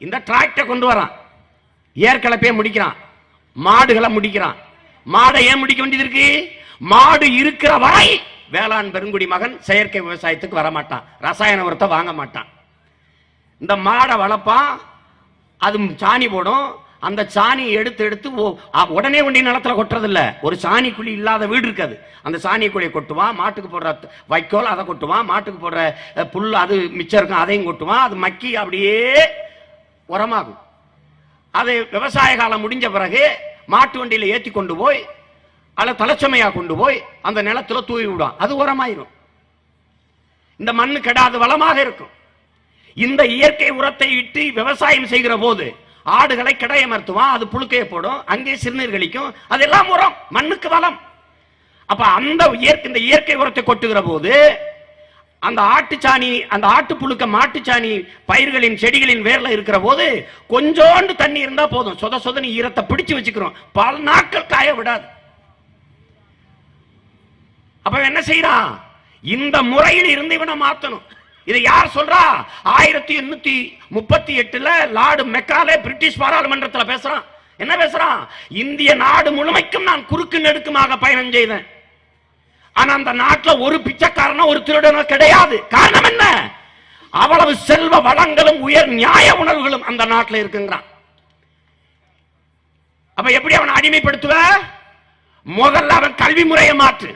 இந்த டிராக்டர் கொண்டு வரான், ஏற்கலப்பே முடிக்கிறான், மாடுகளை முடிக்கிறான். மாடை ஏன் முடிக்க வேண்டியது இருக்கு? மாடு இருக்கிற வரை வேளாண் பெருங்குடி மகன் செயற்கை விவசாயத்துக்கு வர மாட்டான், ரசாயன உரத்தை வாங்க மாட்டான். இந்த மாடை வளர்ப்பான், அது சாணி போடும். அந்த சாணி எடுத்து எடுத்து உடனே ஒண்டி நிலத்துல கொட்டுறது இல்ல. ஒரு சாணி குழி இல்லாத வீடு இருக்காது, அந்த சாணி குழியை கொட்டுவான். மாட்டுக்கு போடுற வைக்கோல் அதை கொட்டுவான், மாட்டுக்கு போடுற புல் அது மிச்சம் இருக்கும் அதையும் கொட்டுவான். அது மக்கி அப்படியே உரமாகும். அது விவசாய காலம் முடிஞ்ச பிறகு மாட்டு வண்டியில ஏற்றி கொண்டு போய் அல்ல தலைச்சுமையா கொண்டு போய் அந்த நிலத்துல தூவி விடுவான், அது உரமாயிரும். இந்த மண்ணு கெடாது வளமாக இருக்கும். இந்த இயற்கை உரத்தை இட்டு விவசாயம் செய்கிற போது ஆடுகளை கிடையமர்த்துவான், அது புழுக்கையை போடும், அங்கே சிறுநீர் கழிக்கும், அதெல்லாம் உரம், மண்ணுக்கு வளம். அப்ப அந்த இந்த இயற்கை உரத்தை கொட்டுகிற போது அந்த ஆட்டுச்சாணி, அந்த ஆட்டு புழுக்க மாட்டுச்சாணி பயிர்களின் செடிகளின் வேர்ல இருக்கிற போது கொஞ்சோண்டு தண்ணி இருந்தா போதும், சொத சொதனி ஈரத்தை பிடிச்சு வச்சுக்கிறோம், பல நாட்கள் காய விடாது. அப்ப என்ன செய்யறான்? இந்த முறையில் இருந்து இவனை மாத்தணும். இதை யார் சொல்றா? 1838 லார்டு மெக்காலே பிரிட்டிஷ் பாராளுமன்றத்தில் பேசுறான். என்ன பேசுறான்? இந்திய நாடு முழுமைக்கும் நான் குறுக்கு நெடுக்குமாக பயணம் செய்தேன், ஆனா அந்த நாட்டில் ஒரு பிச்சைக்காரனோ ஒரு திருடனோ கிடையாது. காரணம் என்ன? அவ்வளவு செல்வ வளங்களும் உயர் நியாய உணர்வுகளும் அந்த நாட்டில் இருக்குங்கிறான். அப்ப எப்படி அவனை அடிமைப்படுத்துவ? முதல்ல அவன் கல்வி முறையை மாற்று,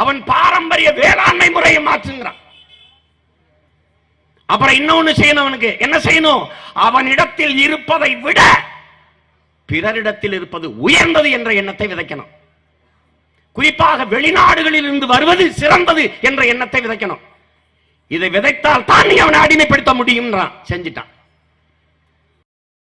அவன் பாரம்பரிய வேளாண்மை முறையை மாற்றுங்கிறான். அப்புறம் இன்னொன்னு செய்யணும். அவனுக்கு என்ன செய்யணும்? அவனிடத்தில் இருப்பதை விட பிறரிடத்தில் இருப்பது உயர்ந்தது என்ற எண்ணத்தை விதைக்கணும். குறிப்பாக வெளிநாடுகளில் இருந்து வருவது சிறந்தது என்ற எண்ணத்தை விதைக்கணும். இதை விதைத்தால் தான் நீ அவனை அடிமைப்படுத்த முடியும். செஞ்சிட்டான்.